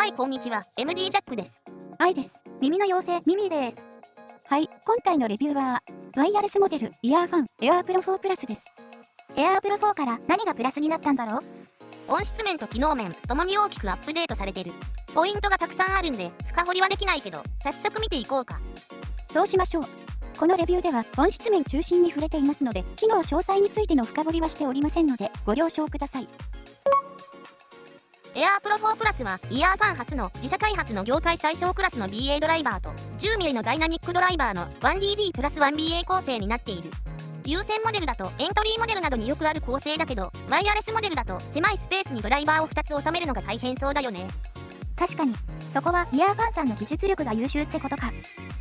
はい、こんにちは。MD ジャックです。愛です。耳の妖精、ミミです。はい、今回のレビューは、ワイヤレスモデル、イヤーファン、エアープロ4プラスです。エアープロ4から何がプラスになったんだろう？音質面と機能面、ともに大きくアップデートされてる。ポイントがたくさんあるんで、深掘りはできないけど、早速見ていこうか。そうしましょう。このレビューでは音質面中心に触れていますので、機能詳細についての深掘りはしておりませんので、ご了承ください。エアープロ4プラスはイヤーファン初の自社開発の業界最小クラスの BA ドライバーと 10mm のダイナミックドライバーの 1DD プラス 1BA 構成になっている。有線モデルだとエントリーモデルなどによくある構成だけど、ワイヤレスモデルだと狭いスペースにドライバーを2つ収めるのが大変そうだよね。確かに、そこはイヤーファンさんの技術力が優秀ってことか。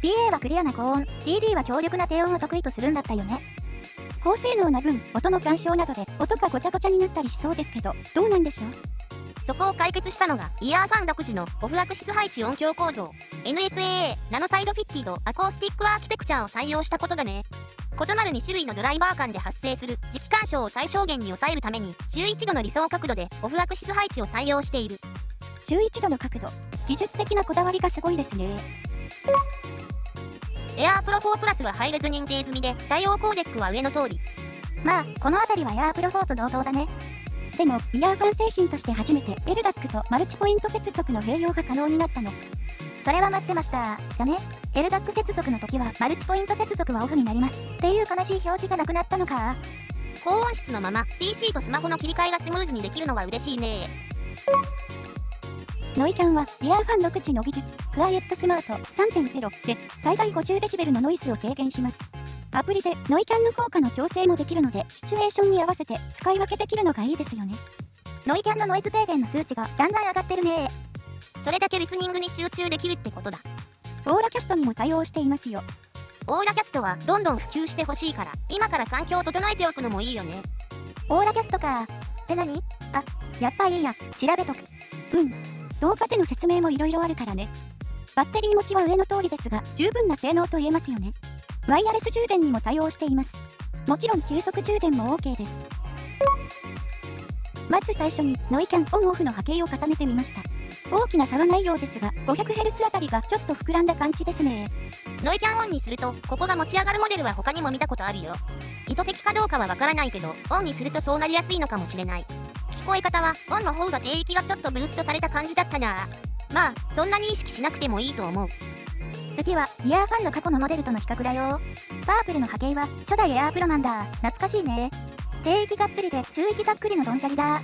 BA はクリアな高音、DD は強力な低音を得意とするんだったよね。高性能な分、音の干渉などで音がごちゃごちゃになったりしそうですけど、どうなんでしょう？そこを解決したのがイヤーファン独自のオフアクシス配置音響構造 NSAA ナノサイドフィッティドアコースティックアーキテクチャを採用したことだね。異なる2種類のドライバー間で発生する磁気干渉を最小限に抑えるために11度の理想角度でオフアクシス配置を採用している。11度の角度、技術的なこだわりがすごいですね。エアープロ4プラスは配列認定済みで対応コーデックは上の通り。まあこの辺りはエアープロ4と同等だね。でもイヤーファン製品として初めて LDAC とマルチポイント接続の併用が可能になったの。それは待ってましただね。 LDAC 接続の時はマルチポイント接続はオフになりますっていう悲しい表示がなくなったのか。高音質のまま PC とスマホの切り替えがスムーズにできるのは嬉しいね。ノイキャンはイヤーファン独自の技術クワイエットスマート 3.0 で最大 50dB のノイズを低減します。アプリでノイキャンの効果の調整もできるので、シチュエーションに合わせて使い分けできるのがいいですよね。ノイキャンのノイズ低減の数値がだんだん上がってるね。それだけリスニングに集中できるってことだ。オーラキャストにも対応していますよ。オーラキャストはどんどん普及してほしいから、今から環境を整えておくのもいいよね。オーラキャストか。って何？あ、やっぱいいや、調べとく。動画での説明もいろいろあるからね。バッテリー持ちは上の通りですが、十分な性能と言えますよね。ワイヤレス充電にも対応しています。もちろん急速充電も OK です。まず最初にノイキャンオンオフの波形を重ねてみました。大きな差はないようですが、500Hz あたりがちょっと膨らんだ感じですね。ノイキャンオンにすると、ここが持ち上がるモデルは他にも見たことあるよ。意図的かどうかはわからないけど、オンにするとそうなりやすいのかもしれない。聞こえ方は、オンの方が低域がちょっとブーストされた感じだったな。まあ、そんなに意識しなくてもいいと思う。次はイヤーファンの過去のモデルとの比較だよ。パープルの波形は初代エアープロなんだ。懐かしいね。低域がっつりで中域ざっくりのドンシャリだ。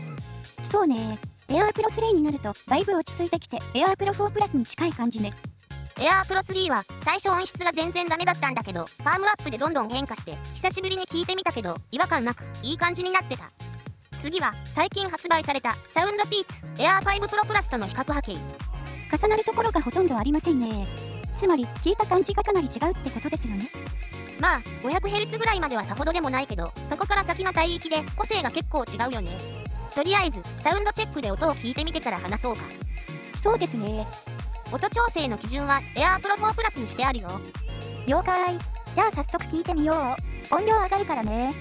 そうね。エアープロ3になるとだいぶ落ち着いてきてエアープロ4プラスに近い感じね。エアープロ3は最初音質が全然ダメだったんだけど、ファームアップでどんどん変化して久しぶりに聞いてみたけど違和感なくいい感じになってた。次は最近発売されたサウンドピーツエアー5プロプラスとの比較波形。重なるところがほとんどありませんね。つまり聞いた感じがかなり違うってことですよね。まあ 500Hz ぐらいまではさほどでもないけど、そこから先の帯域で個性が結構違うよね。とりあえずサウンドチェックで音を聞いてみてから話そうか。そうですね。音調整の基準はエアープロ4プラスにしてあるよ。了解。じゃあ早速聞いてみよう。音量上がるからね。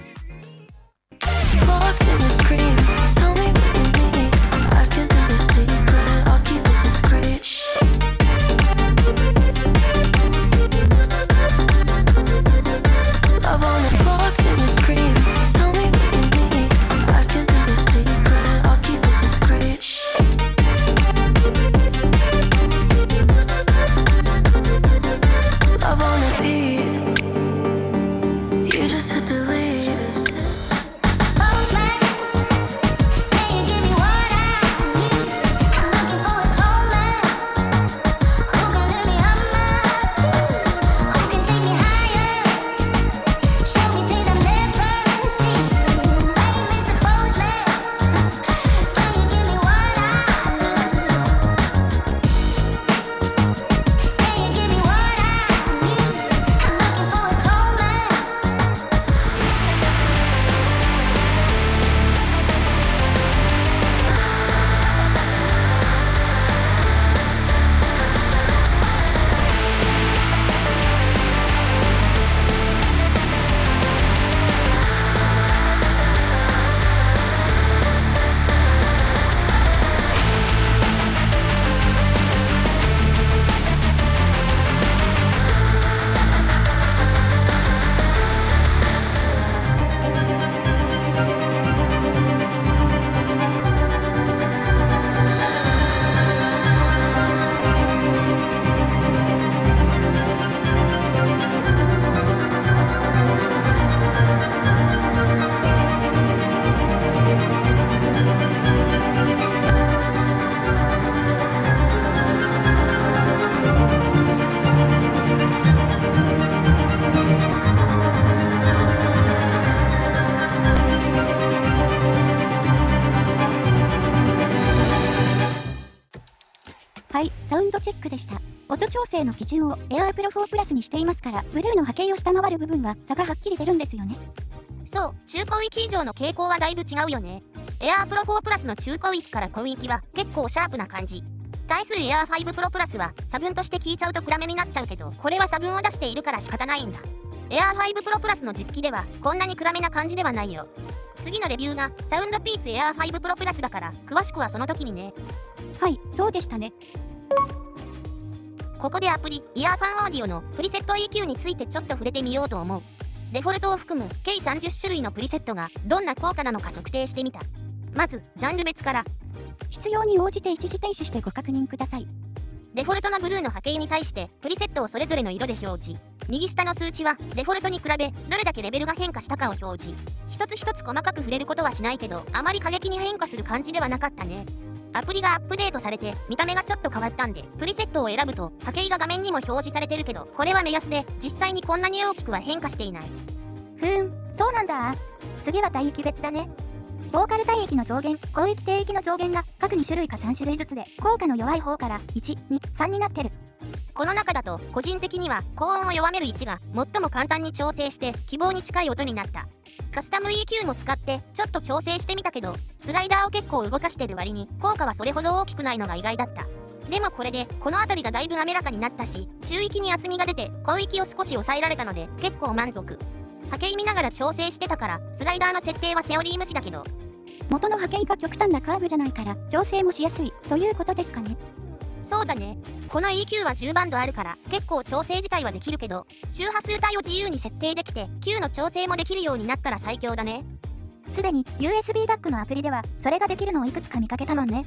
はい、サウンドチェックでした。音調整の基準を AirPro 4 Plus にしていますから、ブルーの波形を下回る部分は差がはっきり出るんですよね。そう、中高域以上の傾向はだいぶ違うよね。AirPro 4 Plus の中高域から高域は結構シャープな感じ。対する Air 5 Pro Plus は差分として聞いちゃうと暗めになっちゃうけど、これは差分を出しているから仕方ないんだ。Air 5 Pro Plus の実機ではこんなに暗めな感じではないよ。次のレビューがサウンドピーツ Air 5 Pro Plus だから詳しくはその時にね。はい、そうでしたね。ここでアプリイヤーファンオーディオのプリセット EQ についてちょっと触れてみようと思う。デフォルトを含む計30種類のプリセットがどんな効果なのか測定してみた。まずジャンル別から。必要に応じて一時停止してご確認ください。デフォルトのブルーの波形に対してプリセットをそれぞれの色で表示。右下の数値はデフォルトに比べどれだけレベルが変化したかを表示。一つ一つ細かく触れることはしないけど、あまり過激に変化する感じではなかったね。アプリがアップデートされて見た目がちょっと変わったんで、プリセットを選ぶと波形が画面にも表示されてるけど、これは目安で実際にこんなに大きくは変化していない。そうなんだ。次は帯域別だね。ボーカル帯域の増減、広域低域の増減が各2種類か3種類ずつで、効果の弱い方から1、2、3になってる。この中だと個人的には高音を弱める位置が最も簡単に調整して希望に近い音になった。カスタム EQ も使ってちょっと調整してみたけど、スライダーを結構動かしてる割に効果はそれほど大きくないのが意外だった。でもこれでこの辺りがだいぶ滑らかになったし、中域に厚みが出て広域を少し抑えられたので結構満足。波形見ながら調整してたからスライダーの設定はセオリー無視だけど、元の波形が極端なカーブじゃないから調整もしやすいということですかね。そうだね。この EQ は10バンドあるから結構調整自体はできるけど、周波数帯を自由に設定できて Q の調整もできるようになったら最強だね。すでに USB DAC のアプリではそれができるのをいくつか見かけたもんね。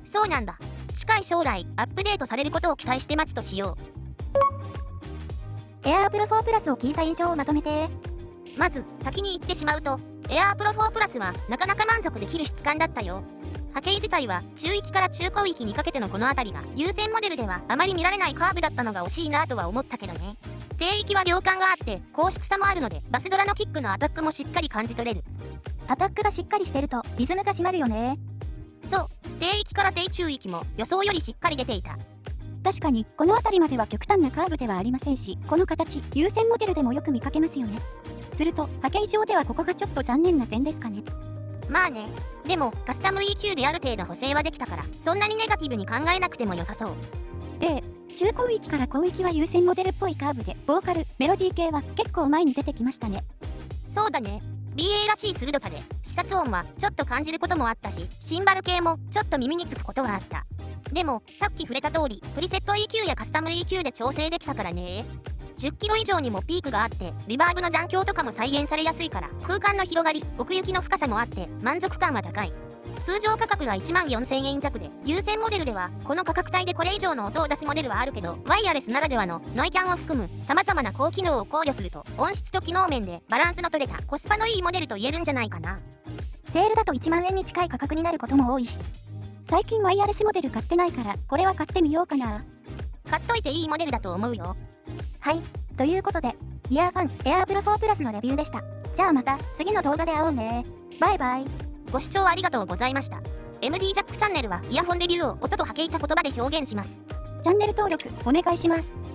そうなんだ。近い将来アップデートされることを期待して待つとしよう。AirPro 4 Plus を聞いた印象をまとめて。まず先に言ってしまうと AirPro 4 Plus はなかなか満足できる質感だったよ。波形自体は中域から中高域にかけてのこの辺りが優先モデルではあまり見られないカーブだったのが惜しいなとは思ったけどね。低域は量感があって高質さもあるので、バスドラのキックのアタックもしっかり感じ取れる。アタックがしっかりしてるとリズムが締まるよね。そう、低域から低中域も予想よりしっかり出ていた。確かにこの辺りまでは極端なカーブではありませんし、この形優先モデルでもよく見かけますよね。すると波形上ではここがちょっと残念な点ですかね。まあね。でもカスタム EQ である程度補正はできたから、そんなにネガティブに考えなくても良さそう。で、中高域から高域は優先モデルっぽいカーブで、ボーカルメロディー系は結構前に出てきましたね。そうだね。BA らしい鋭さで視察音はちょっと感じることもあったし、シンバル系もちょっと耳につくことはあった。でもさっき触れた通りプリセット EQ やカスタム EQ で調整できたからね。10キロ以上にもピークがあって、リバーブの残響とかも再現されやすいから、空間の広がり奥行きの深さもあって満足感は高い。通常価格が14,000円弱で、優先モデルではこの価格帯でこれ以上の音を出すモデルはあるけど、ワイヤレスならではのノイキャンを含む様々な高機能を考慮すると、音質と機能面でバランスの取れたコスパのいいモデルと言えるんじゃないかな。セールだと1万円に近い価格になることも多いし、最近ワイヤレスモデル買ってないからこれは買ってみようかな。買っといていいモデルだと思うよ。はい、ということでイヤーファン AirPro 4 Plus のレビューでした。じゃあまた次の動画で会おうね。バイバイ。ご視聴ありがとうございました。MD ジャックチャンネルはイヤホンレビューを音と波形た言葉で表現します。チャンネル登録お願いします。